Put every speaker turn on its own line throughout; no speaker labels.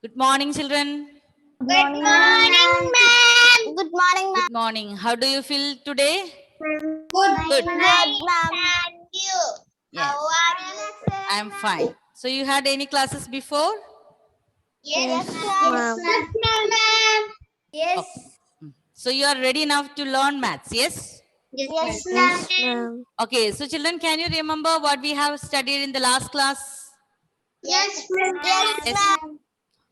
Good morning, children.
Good morning, ma'am. Good morning, ma'am.
Good morning. How do you feel today?
Good night, ma'am. Thank you.
Yes,
How are you?
I'm fine. So you had any classes before?
Yes, ma'am. Yes, ma'am. Yes.
Okay. So you are ready enough to learn maths, yes?
Yes, ma'am.
Okay, so children, can you remember what we have studied in the last class?
Yes, ma'am. Yes,
Yes.
ma'am.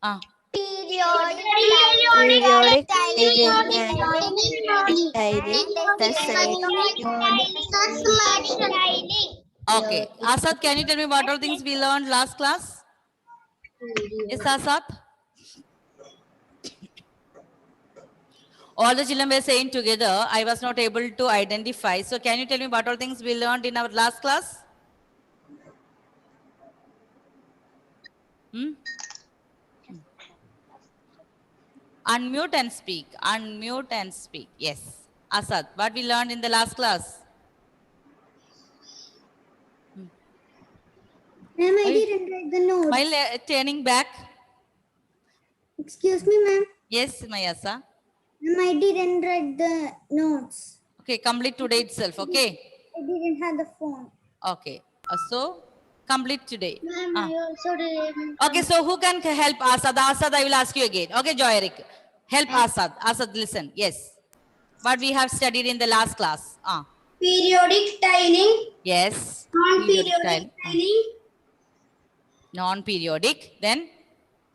Ah,
Periodic
Periodic
tiling
table and tiling,
tiling.
okay. Asad, can you tell me what all things we learned last class? Yes, Asad? All the children were saying together. I was not able to identify. So can you tell me what all things we learned in our last class? Hmm? Unmute and speak. Unmute and speak. Yes. Asad, what we learned in the last class?
Ma'am, I
Why-
didn't write the notes.
While turning back.
Excuse me, ma'am.
Yes, Mayasa.
Ma'am, I didn't write the notes.
Okay, complete today itself. Okay.
I didn't have the phone.
Okay. So, complete today.
Ma'am,
Ah.
I also did.
Okay, so who can help Asad? Asad, I will ask you again. Okay, Joyrik. Help Asad. Asad, listen. Yes. What we have studied in the last class. Ah.
Periodic tiling,
Yes.
non-periodic
Tile.
tiling,
Non-periodic. Then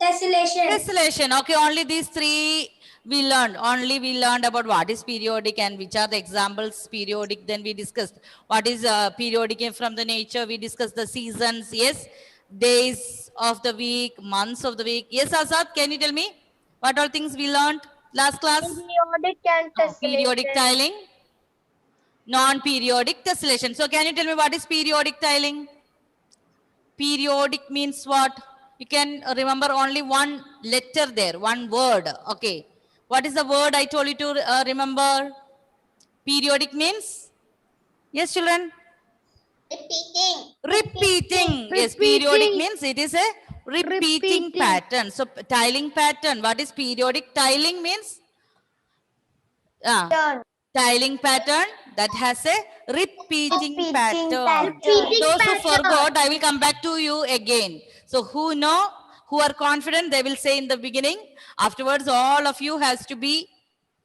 tessellation.
tessellation. Okay, only these three we learned. Only we learned about what is periodic and which are the examples periodic. Then we discussed what is periodic from the nature. We discussed the seasons. Yes, days of the week, months of the week. Yes, Asad, can you tell me what all things we learned last class?
Periodic and
Periodic tiling, non-periodic tessellation. So can you tell me what is periodic tiling? Periodic means what? You can remember only one letter there, one word. Okay. What is the word I told you to remember? Periodic means? Yes, children?
Repeating.
Repeating. Yes, periodic means it is a repeating pattern. So, tiling pattern. What is periodic? Tiling means? Tiling pattern that has a repeating pattern. Those who forgot, I will come back to you again. So who know, who are confident, they will say in the beginning. Afterwards, all of you has to be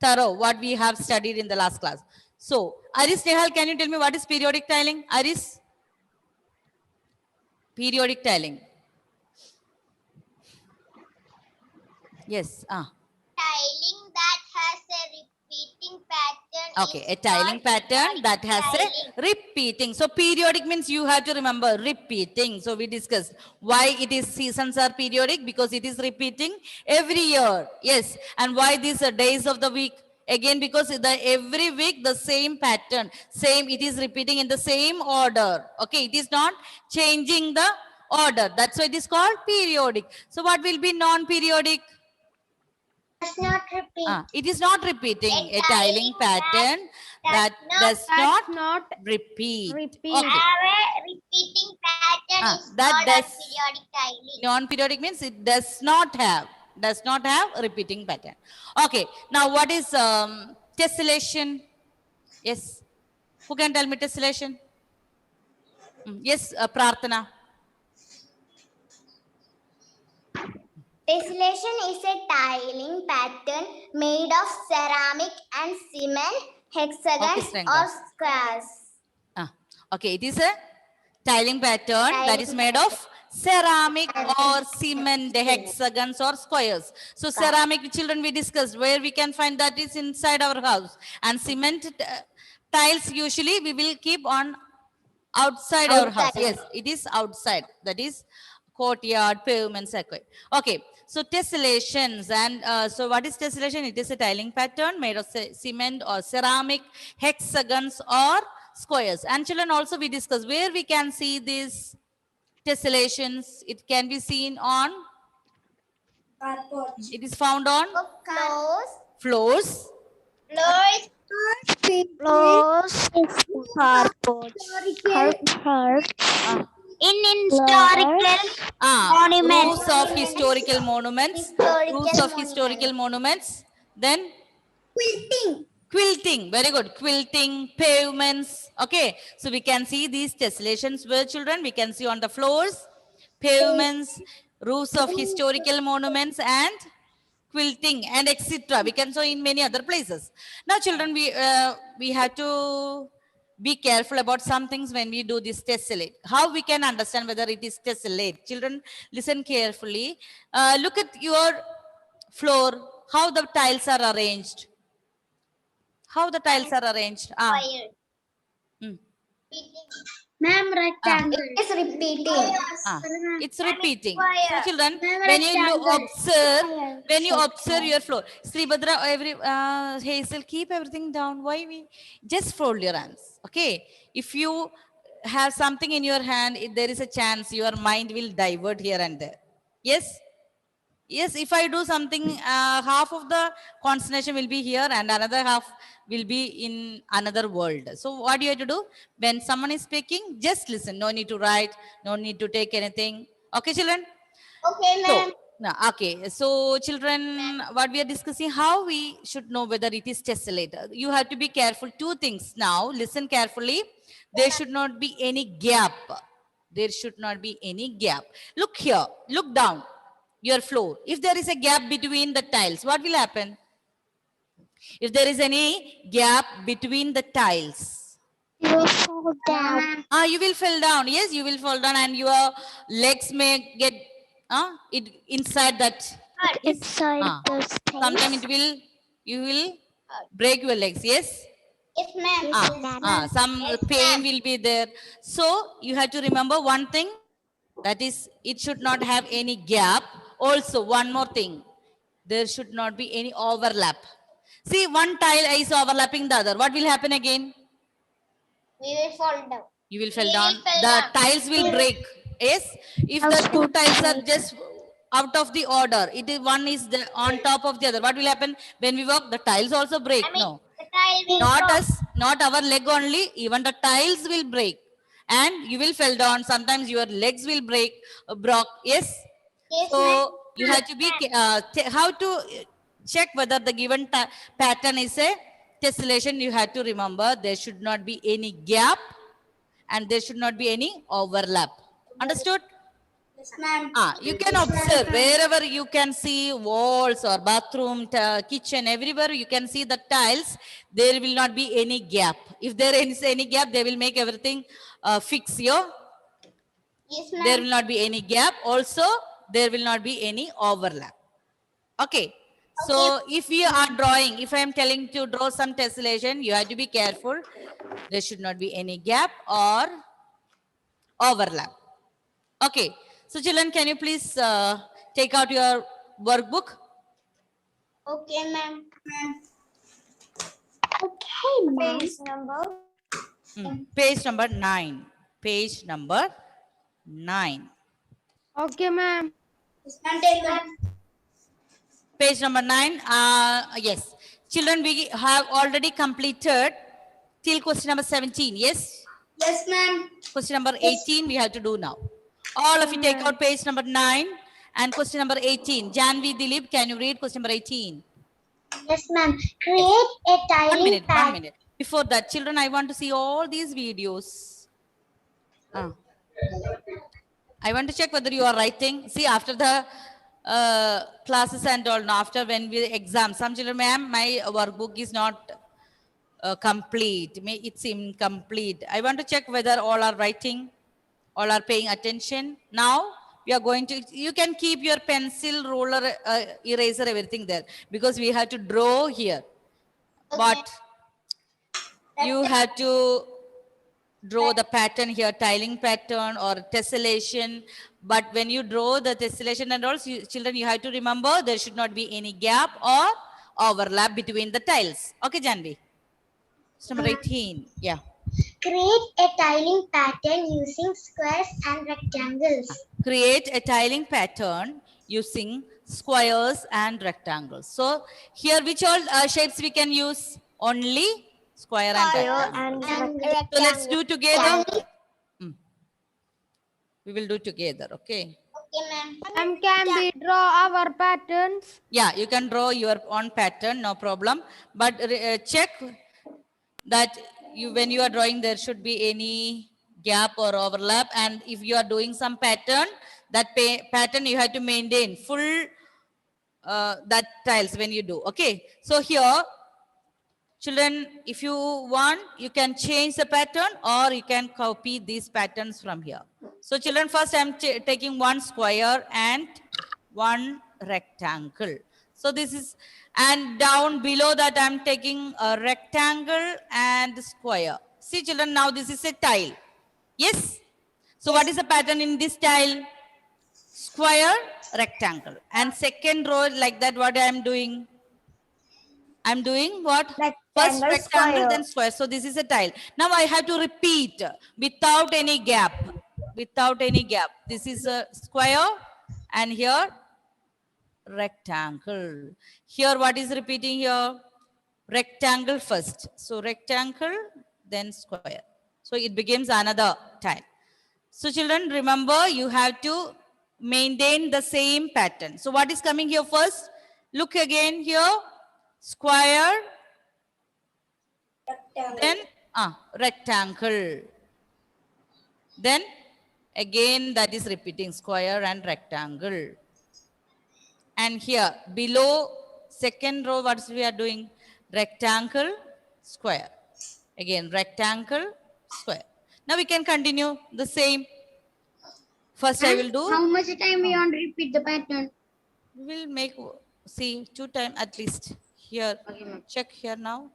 thorough what we have studied in the last class. So, Aris Nehal, can you tell me what is periodic tiling? Aris? Periodic tiling. Yes.
Tiling that has a repeating pattern.
Okay,
is
a tiling
called
pattern that has
tiling.
a repeating. So periodic means you have to remember repeating. So we discussed why it is seasons are periodic because it is repeating every year. Yes, and why these are days of the week again because every week the same pattern, same it is repeating in the same order. Okay, it is not changing the order. That's why it is called periodic. So what will be non-periodic?
Does not repeat.
It is not repeating a tiling pattern that does not repeat. Okay.
Have a repeating pattern is
that
called
does-
as periodic tiling.
Non-periodic means it does not have repeating pattern. Okay. Now what is tessellation? Yes. Who can tell me tessellation? Yes, Prarthana.
Tessellation is a tiling pattern made of ceramic and cement, hexagons
Okay,
or squares.
Okay, it is a tiling pattern that is made of ceramic or cement, hexagons or squares. So ceramic, children, we discussed where we can find that is inside our house, and cement tiles usually we will keep on outside our house. Yes, it is outside. That is courtyard, pavements. Okay. So tessellations and so what is tessellation? It is a tiling pattern made of cement or ceramic, hexagons or squares. And children, also we discuss where we can see these tessellations. It can be seen on. It is found on floors.
Floors.
close carport.
In historical monuments.
Roofs of historical monuments. Roofs of historical monuments. Then quilting, very good. Quilting, pavements. Okay, so we can see these tessellations where children, we can see on the floors, pavements, roofs of historical monuments, and quilting, and etc. We can see in many other places. Now, children, we have to be careful about some things when we do this tessellate. How we can understand whether it is tessellate? Children, listen carefully. Look at your floor, how the tiles are arranged. How the tiles are arranged? Hmm.
Ma'am, rectangle.
It is repeating.
It's repeating. So, children, when you observe your floor, Sri Badra, Hazel, keep everything down. Why we just fold your hands? Okay. If you have something in your hand, there is a chance your mind will divert here and there. Yes. Yes, if I do something, half of the concentration will be here and another half will be in another world. So what do you have to do? When someone is speaking, just listen. No need to write, no need to take anything. Okay, children?
Okay, ma'am.
Okay, so children, what we are discussing, how we should know whether it is tessellate. You have to be careful. Two things now. Listen carefully. There should not be any gap. There should not be any gap. Look here. Look down. Your floor. If there is a gap between the tiles, what will happen? If there is any gap between the tiles,
You will fall down.
you will fall down. Yes, you will fall down and your legs may get it inside that.
Inside the space.
Sometimes you will break your legs. Yes.
Yes, ma'am.
Some pain will be there. So you have to remember one thing. That is, it should not have any gap. Also, one more thing. There should not be any overlap. See, one tile is overlapping the other. What will happen again?
We will fall down.
You will fall down. The tiles will break. Yes. If the two tiles are just out of the order, one is on top of the other. What will happen when we walk? The tiles also break. No.
The tile will
Not us, not our leg only. Even the tiles will break. And you will fall down. Sometimes your legs will break. Yes.
Yes,
So
ma'am.
you have to be how to check whether the given pattern is a tessellation. You have to remember there should not be any gap and there should not be any overlap. Understood?
Yes, ma'am.
You can observe wherever you can see walls or bathroom, kitchen, everywhere you can see the tiles. There will not be any gap. If there is any gap, they will make everything fix here.
Yes,
There
ma'am.
will not be any gap. Also, there will not be any overlap. Okay. So if you are drawing, if I am telling to draw some tessellation, you have to be careful. There should not be any gap or overlap. Okay. So children, can you please take out your workbook?
Okay, ma'am. Okay, ma'am. Page number.
Page number 9. Page number 9.
Okay, ma'am.
Yes, ma'am. Take that.
Page number 9. Yes. Children, we have already completed till question number 17. Yes.
Yes, ma'am.
Question number 18 we have to do now. All of you take out page number 9 and question number 18. Janvi Dilip, can you read question number 18?
Yes, ma'am. Create a tiling
1 minute,
pattern.
1 minute. Before that, children, I want to see all these videos. I want to check whether you are writing. See, after the classes and all, after when we exam, some children, ma'am, my workbook is not complete. It's incomplete. I want to check whether all are writing, all are paying attention. Now, we are going to, you can keep your pencil, ruler, eraser, everything there because we have to draw here. But you have to draw the pattern here, tiling pattern or tessellation. But when you draw the tessellation and all, children, you have to remember there should not be any gap or overlap between the tiles. Okay, Janvi? Number 18. Yeah.
Create a tiling pattern using squares and rectangles.
Create a tiling pattern using squares and rectangles. So here, which all shapes we can use? Only square and rectangle. So let's do together. We will do together, okay?
Okay, ma'am.
Ma'am, can we draw our patterns?
Yeah, you can draw your own pattern, no problem. But check that when you are drawing, there should be any gap or overlap. And if you are doing some pattern, that pattern you have to maintain full that tiles when you do. Okay, so here, children, if you want, you can change the pattern or you can copy these patterns from here. So children, first I'm taking one square and one rectangle. So this is, and down below that I'm taking a rectangle and square. See children, now this is a tile. Yes? So what is the pattern in this tile? Square, rectangle. And second row like that, what I'm doing? I'm doing what? First rectangle, then square. So this is a tile. Now I have to repeat without any gap. Without any gap. This is a square and here rectangle. Here what is repeating here? Rectangle first. So rectangle, then square. So it becomes another tile. So children, remember you have to maintain the same pattern. So what is coming here first? Look again here. Square, then rectangle. Then again that is repeating square and rectangle. And here below second row, what we are doing? Rectangle, square. Again rectangle, square. Now we can continue the same. First I will do.
How much time we want to repeat the pattern?
We will make, see, 2 times at least. Here, check here now.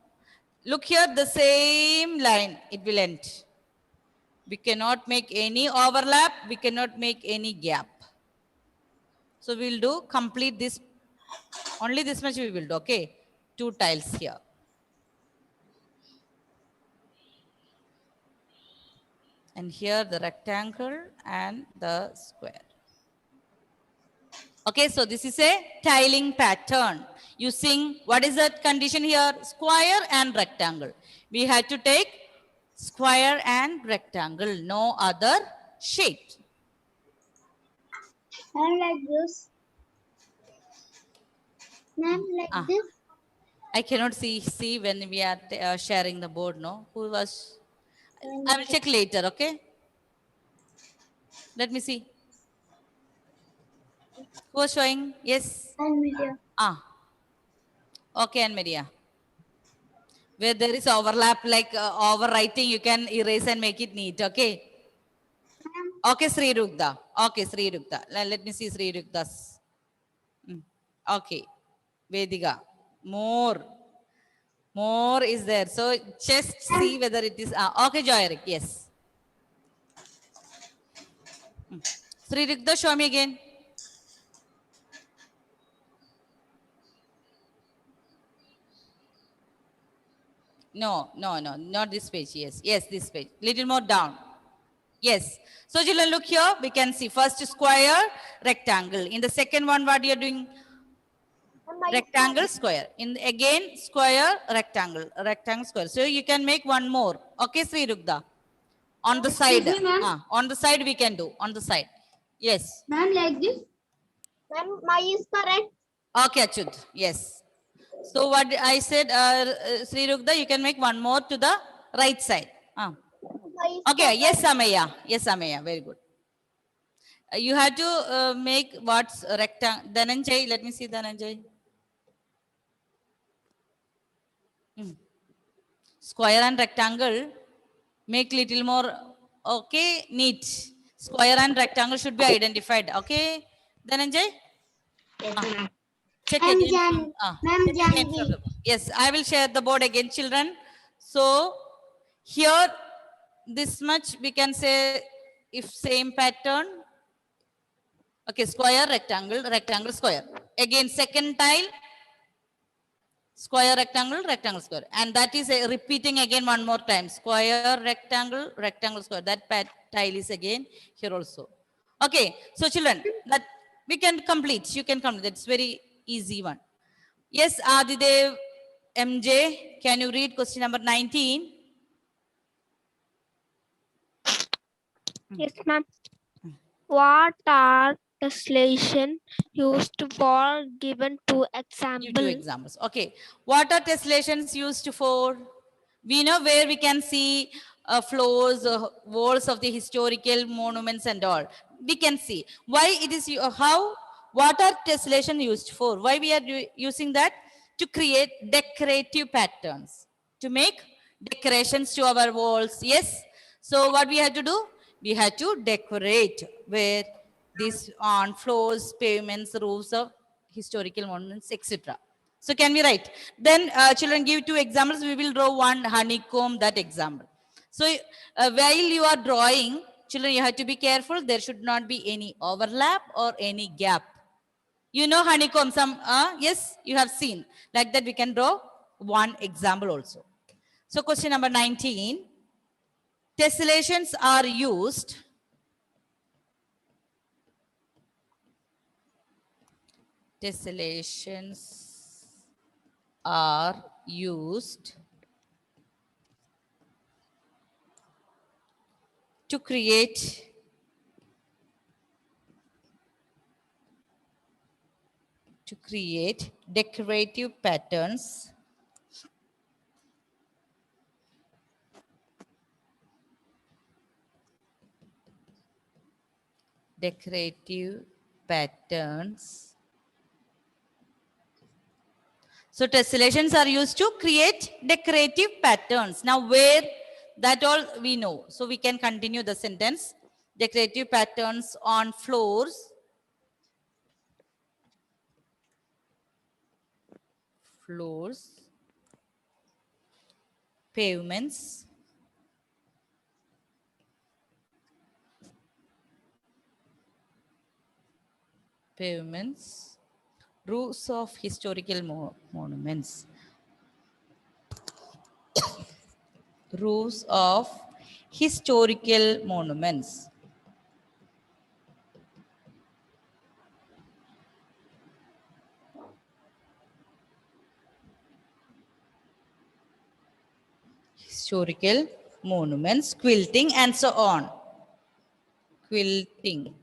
Look here, the same line, it will end. We cannot make any overlap. We cannot make any gap. So we will do complete this. Only this much we will do, okay? 2 tiles here. And here the rectangle and the square. Okay, so this is a tiling pattern. Using, what is that condition here? Square and rectangle. We have to take square and rectangle, no other shape.
Ma'am, like this. Ma'am, like this.
I cannot see when we are sharing the board, no? Who was? I will check later, okay? Let me see. Who was showing? Yes. Okay, and Maria. Where there is overlap, like overwriting, you can erase and make it neat, okay? Okay, Sri Rugda. Okay, Sri Rugda. Let me see Sri Rugda's. Okay, Vediga. More is there. So just see whether it is. Okay, Joyrik, yes. Sri Rugda, show me again. No, not this page. Yes, this page. Little more down. Yes. So children, look here. We can see first square, rectangle. In the second one, what you are doing? Rectangle, square. In again, square, rectangle, square. So you can make one more. Okay, Sri Rugda. On the side. On the side we can do. On the side. Yes.
Ma'am, like this.
Ma'am, my is correct.
Okay, Achut. Yes. So what I said, Sri Rugda, you can make one more to the right side. Okay, yes, Amaya. Yes, Amaya. Very good. You have to make what's rectangle. Dhananjay, let me see Dhananjay. Square and rectangle, make little more, okay, neat. Square and rectangle should be identified. Okay, Dhananjay?
Yes, ma'am.
Check
Ma'am,
again.
Ma'am, Janvi.
Yes, I will share the board again, children. So here, this much we can say if same pattern. Okay, square, rectangle, square. Again, second tile, square, rectangle, square. And that is repeating again one more time. Square, rectangle, square. That tile is again here also. Okay, so children, that we can complete. You can complete. That's very easy one. Yes, Adidev, MJ, can you read question number 19?
Yes, ma'am. What are tesselation used for? Given two
Give
example.
two examples. Okay. What are tessellations used for? We know where we can see floors, walls of the historical monuments and all. We can see. Why it is, how, what are tessellation used for? Why we are using that? To create decorative patterns. To make decorations to our walls. Yes. So what we had to do? We had to decorate where this on floors, pavements, roofs of historical monuments, etc. So can we write? Then children, give two examples. We will draw one honeycomb, that example. So while you are drawing, children, you have to be careful. There should not be any overlap or any gap. You know honeycomb, yes, you have seen. Like that we can draw one example also. So question number 19. Tessellations are used to create decorative patterns So tessellations are used to create decorative patterns. Now where, that all we know. So we can continue the sentence. Decorative patterns on floors, pavements, roofs of historical monuments. Roofs of historical monuments. Historical monuments, quilting, and so on. Quilting.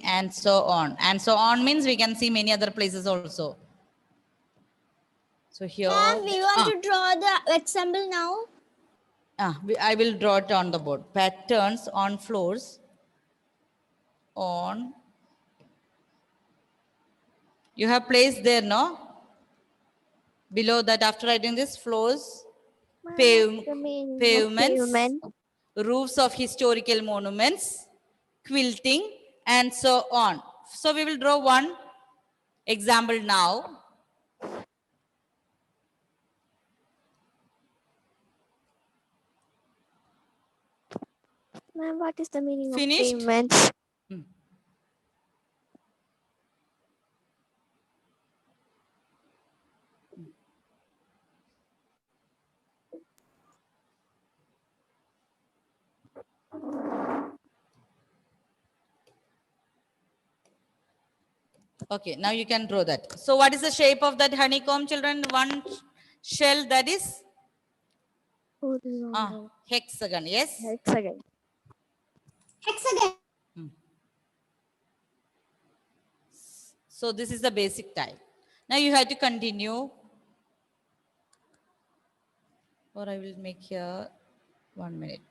And so on. And so on means we can see many other places also. So here.
Ma'am, we want to draw the example now.
I will draw it on the board. Patterns on floors. You have placed there, no? Below that, after writing this, floors, pavements, roofs of historical monuments, quilting, and so on. So we will draw one example now.
Ma'am, what is the meaning
Finished?
of pavements?
Okay, now you can draw that. So what is the shape of that honeycomb, children? One shell, that is hexagon, yes?
Hexagon.
So this is the basic type. Now you have to continue. Or I will make here 1 minute.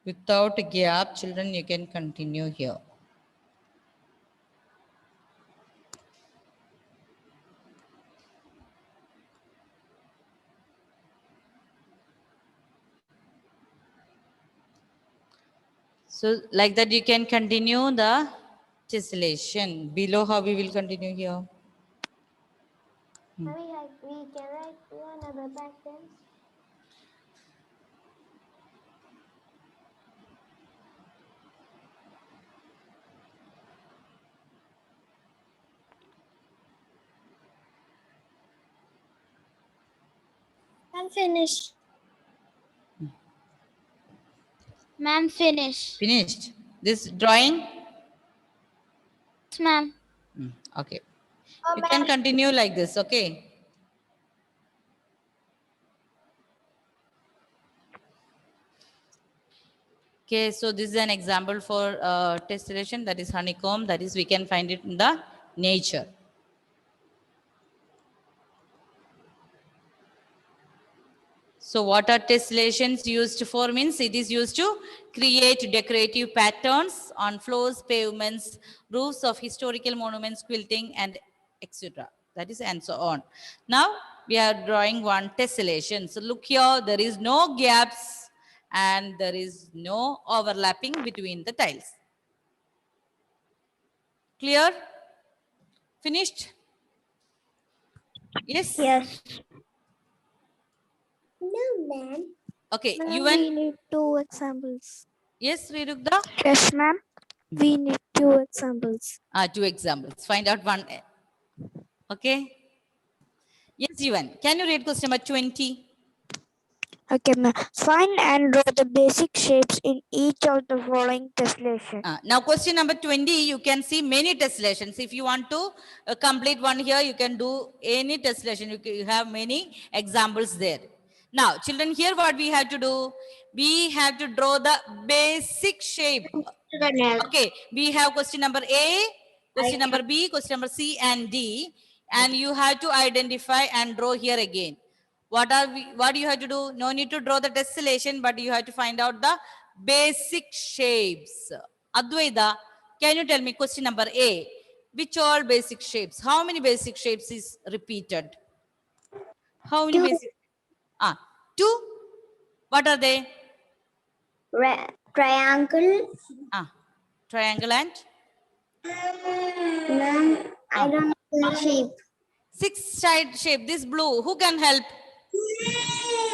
Without a gap, children, you can continue here. So like that, you can continue the tessellation. Below, how we will continue here?
We can write another pattern.
I'm finished.
Ma'am, finish.
Finished. This drawing?
Yes, ma'am.
Okay. You can continue like this, okay? Okay, so this is an example for tessellation, that is honeycomb, that is we can find it in the nature. So what are tessellations used for means it is used to create decorative patterns on floors, pavements, roofs of historical monuments, quilting and etc. That is and so on. Now we are drawing one tessellation. So look here, there is no gaps and there is no overlapping between the tiles. Clear? Finished? Yes?
Yes.
No, ma'am.
Okay,
Ma'am,
you
we
and
need 2 examples.
yes, Rirugda?
Yes, ma'am. We need 2 examples.
2 examples. Find out one. Okay. Yes, Jivan. Can you read question number 20?
Okay, ma'am. Find and draw the basic shapes in each of the following tessellations.
Now, question number 20, you can see many tessellations. If you want to complete one here, you can do any tessellation. You have many examples there. Now, children, here what we have to do? We have to draw the basic shape. Okay, we have question number A, question number B, question number C and D. And you have to identify and draw here again. What do you have to do? No need to draw the tessellation, but you have to find out the basic shapes. Advaita, can you tell me question number A? Which all basic shapes? How many basic shapes is repeated? How many
2.
basic? 2. What are they?
Triangle.
Triangle and?
Ma'am, I don't know the shape.
6-side shape. This blue. Who can help?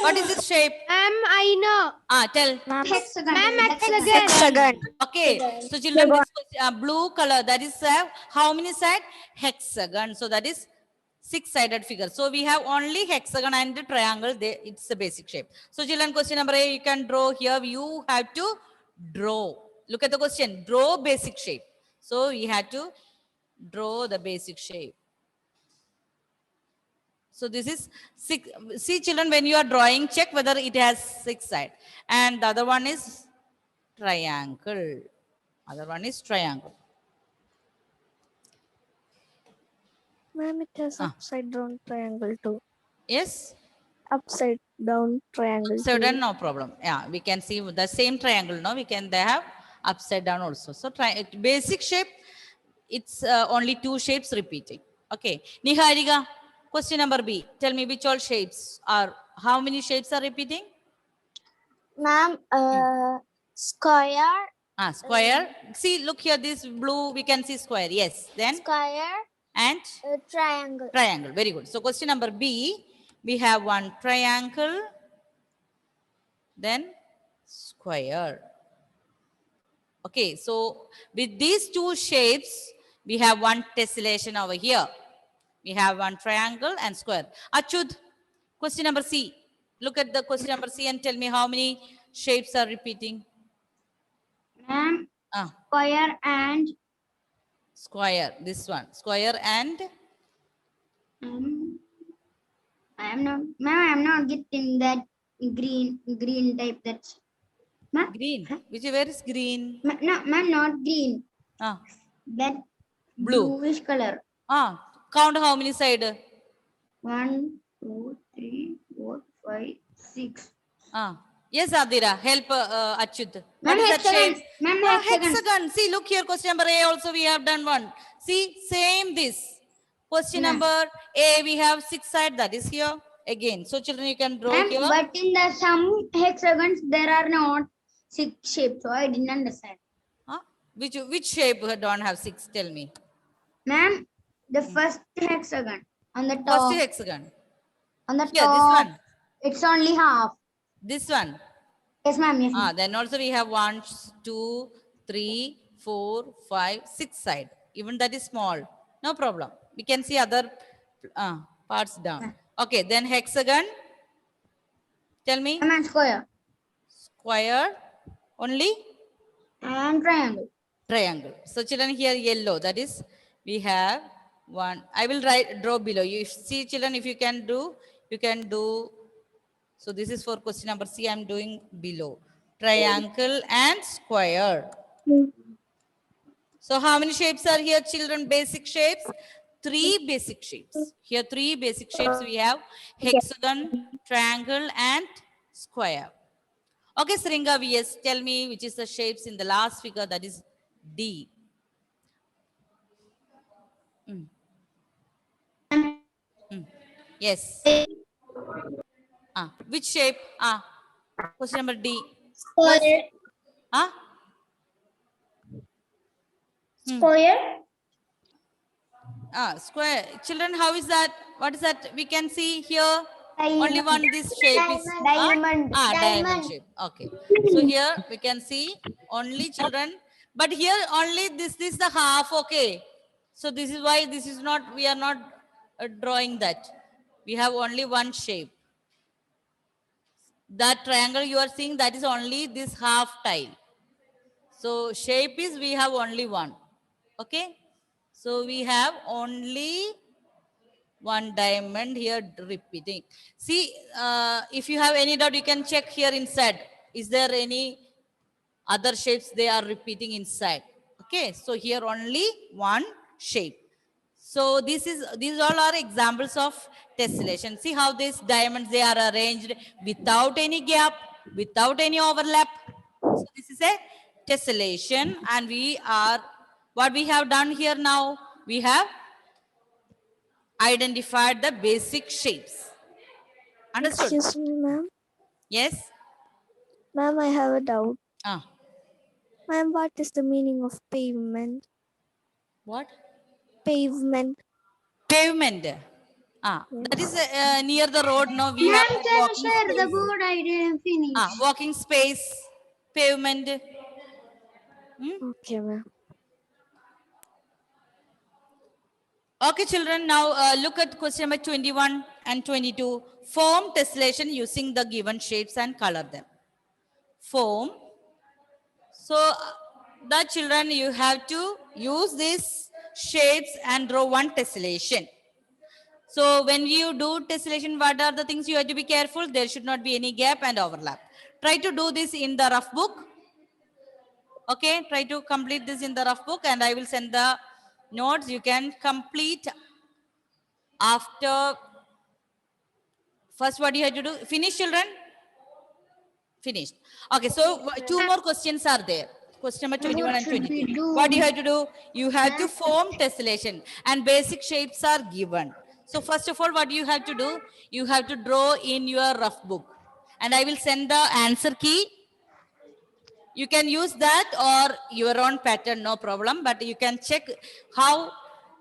What is this shape?
I know.
Tell.
Hexagon.
Hexagon.
Okay. So children, this blue color, that is how many side? Hexagon. So that is 6-sided figure. So we have only hexagon and the triangle. It's the basic shape. So children, question number A, you can draw here. You have to draw. Look at the question. Draw basic shape. So we have to draw the basic shape. So this is 6. See children, when you are drawing, check whether it has 6 sides. And the other one is triangle. Other one is triangle.
Ma'am, it has upside down triangle too.
Yes?
Upside down triangle.
So then no problem. Yeah, we can see the same triangle. No, they have upside down also. So basic shape, it's only 2 shapes repeating. Okay. Niharika, question number B. Tell me which all shapes are, how many shapes are repeating?
Ma'am, square.
Square. See, look here, this blue, we can see square. Yes. Then?
Square.
And?
Triangle.
Triangle. Very good. So question number B, we have one triangle, then square. Okay. So with these 2 shapes, we have one tessellation over here. We have one triangle and square. Achud, question number C. Look at the question number C and tell me how many shapes are repeating.
Ma'am, square and
square. This one. Square and?
I am not getting that green type. That's
green. Where is green?
No, ma'am, not green. That bluish color.
Count how many sides?
1, 2, 3, 4, 5, 6.
Yes, Adira, help Achyut. What
Ma'am,
is that shape?
Ma'am,
hexagon. See, look here, question number A also we have done one. See, same this. Question number A, we have 6 sides, that is here. Again, so children, you can draw here.
But in the some hexagons, there are not 6 shapes, so I didn't understand.
Which shape don't have 6? Tell me.
Ma'am, the first hexagon on the top.
First hexagon.
On the top.
Yeah, this one.
It's only half.
This one.
Yes, ma'am. Yes, ma'am.
Then also we have 1, 2, 3, 4, 5, 6 side. Even that is small. No problem. We can see other parts down. Okay, then hexagon. Tell me.
And square.
Square only.
And triangle.
Triangle. So children, here yellow, that is we have one. I will draw below. You see children, if you can do, you can do. So this is for question number C. I am doing below. Triangle and square. So how many shapes are here children? Basic shapes. 3 basic shapes. Here 3 basic shapes we have: hexagon, triangle and square. Okay, Sringa VS, tell me which is the shapes in the last figure, that is D. Yes. Which shape? Question number D.
Square.
Ah,
Square.
square. Children, how is that? What is that? We can see here. Only one this shape is
Diamond.
diamond shape. Okay. So here we can see only children, but here only this is the half. Okay. So this is why this is not, we are not drawing that. We have only one shape. That triangle you are seeing, that is only this half tile. So shape is, we have only one. Okay. So we have only one diamond here repeating. See, if you have any doubt, you can check here inside. Is there any other shapes they are repeating inside? Okay, so here only one shape. So these all are examples of tessellation. See how these diamonds, they are arranged without any gap, without any overlap. So this is a tessellation, and what we have done here now, we have identified the basic shapes. Understood?
Excuse me, ma'am.
Yes?
Ma'am, I have a doubt.
Ah,
Ma'am, what is the meaning of pavement?
what?
Pavement.
Pavement. That is near the road. No, we have
Ma'am,
that
can
walking
share the
space.
board? I didn't finish.
Walking space, pavement.
Okay, ma'am.
Okay, children, now look at question number 21 and 22. Form tessellation using the given shapes and color them. Form. So, the children, you have to use these shapes and draw one tessellation. So, when you do tessellation, what are the things you have to be careful? There should not be any gap and overlap. Try to do this in the rough book. Okay, try to complete this in the rough book, and I will send the notes. You can complete after. First, what you have to do? Finish, children? Finished. Okay, so 2 more questions are there. Question number 21 and 22. What you have to do? You have to form tessellation, and basic shapes are given. So first of all, what you have to do? You have to draw in your rough book, and I will send the answer key. You can use that or your own pattern, no problem, but you can check how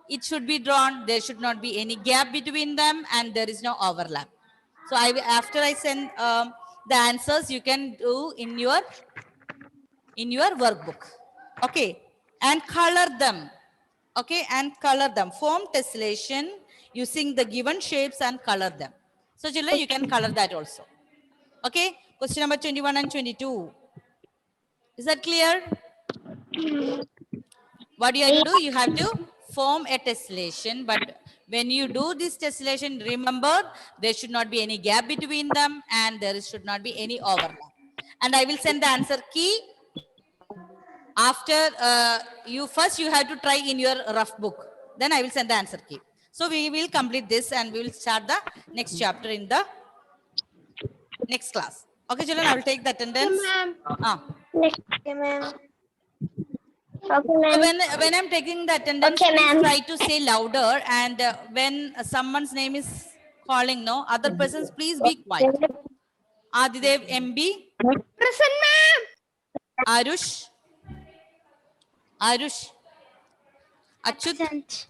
it should be drawn. There should not be any gap between them, and there is no overlap. So after I send the answers, you can do in your workbook. Okay, and color them. Okay, and color them. Form tessellation using the given shapes and color them. So children, you can color that also. Okay, question number 21 and 22. Is that clear? What you have to do? You have to form a tessellation, but when you do this tessellation, remember there should not be any gap between them, and there should not be any overlap. And I will send the answer key after you have to try in your rough book. Then I will send the answer key. So we will complete this, and we will start the next chapter in the next class. Okay, children, I will take the attendance.
Okay, ma'am.
Okay,
So
ma'am.
when I'm taking the attendance,
Okay,
please
ma'am.
try to say louder, and when someone's name is calling, no, other persons, please be quiet. Adidev MB.
Present, ma'am.
Arush. Achut.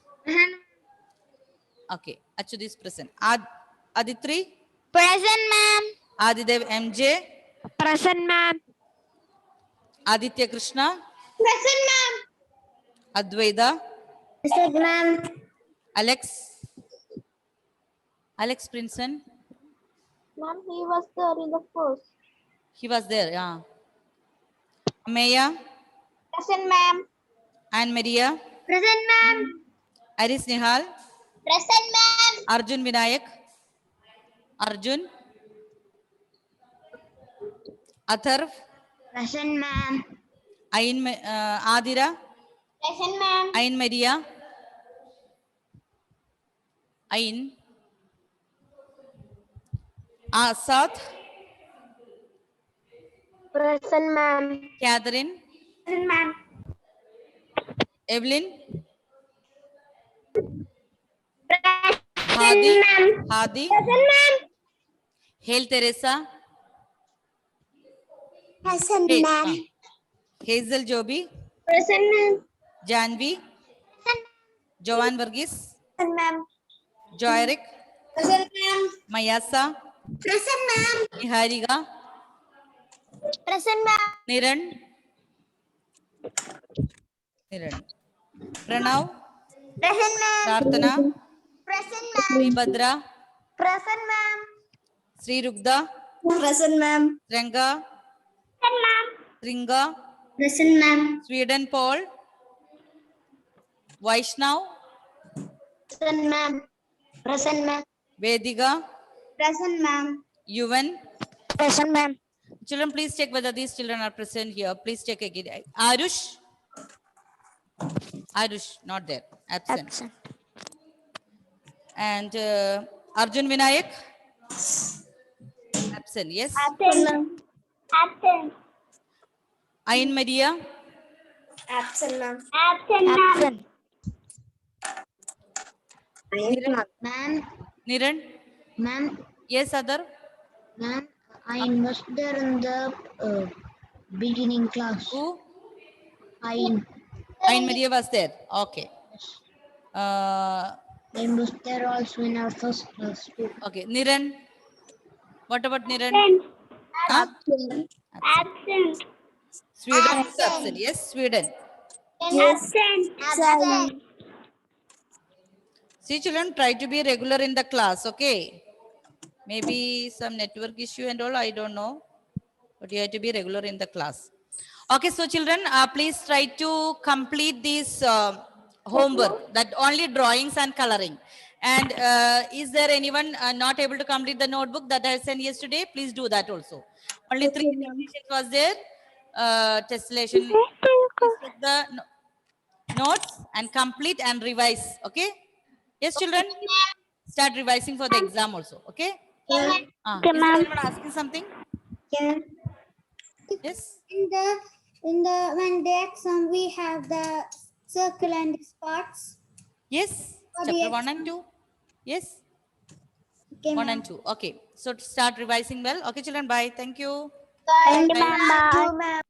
Okay, Achut is present. Aditri.
Present, ma'am.
Adidev MJ.
Present, ma'am.
Aditya Krishna.
Present, ma'am.
Advaita.
Present, ma'am.
Alex Princeton.
Ma'am, he was there in the first.
He was there. Yeah. Maya,
Present, ma'am.
Anne Maria,
Present, ma'am.
Aris Nihal,
Present, ma'am.
Arjun Vinayak, Arjun, Atharv,
Present, ma'am.
Adira,
Present, ma'am.
Ain Maria, Ain, Asad,
Present, ma'am.
Catherine,
Present, ma'am.
Evelyn,
Present,
Hadi,
ma'am.
Hadi,
Present, ma'am.
Hail Teresa,
Present,
Hazel Joby,
Present, ma'am.
Janvi, Joan Vergis,
Present, ma'am.
Joyrick,
Present, ma'am.
Mayasa,
Present, ma'am.
Niharika,
Present, ma'am.
Niran, Pranav,
Present, ma'am.
Prarthana,
Present, ma'am.
Sribhadra,
Present, ma'am.
Sri Rugda,
Present, ma'am.
Ranga,
Present, ma'am.
Stringa,
Present, ma'am.
Sweden Paul, Vaishnav,
Present, ma'am. Present, ma'am.
Vediga,
Present, ma'am.
Yuvan.
Present, ma'am.
Children, please check whether these children are present here. Please check again. Arush. Arush, not there. Absent.
Absent.
And Arjun Vinayak. Absent. Yes.
Absent, ma'am. Absent.
Ain Maria.
Absent, ma'am. Absent, ma'am.
Absent.
Ma'am.
Niran.
Ma'am.
Yes, Adar.
Ma'am, I was there in the beginning class.
Who?
I
Ain Maria was there. Okay.
was there also in our first class too.
Okay. Niran. What about Niran? Huh?
Absent. Absent.
Sweden is absent. Yes, Sweden.
Absent. Absent.
See, children, try to be regular in the class. Okay. Maybe some network issue and all, I don't know. But you have to be regular in the class. Okay, so children, please try to complete this homework, that only drawings and coloring. And is there anyone not able to complete the notebook that I sent yesterday? Please do that also. Only 3 definitions was there. Tessellation. Please take the notes and complete and revise. Okay? Yes, children? Start revising for the exam also. Okay?
Okay,
Is there
ma'am.
anyone asking something?
Yeah.
Yes?
In the when the exam we have the circle and the spots.
Yes?
For the
Chapter 1 and 2? Yes?
Okay,
1
ma'am.
and 2. Okay. So to start revising well. Okay, children. Bye. Thank you.
Bye.
Bye.
Thank you, ma'am.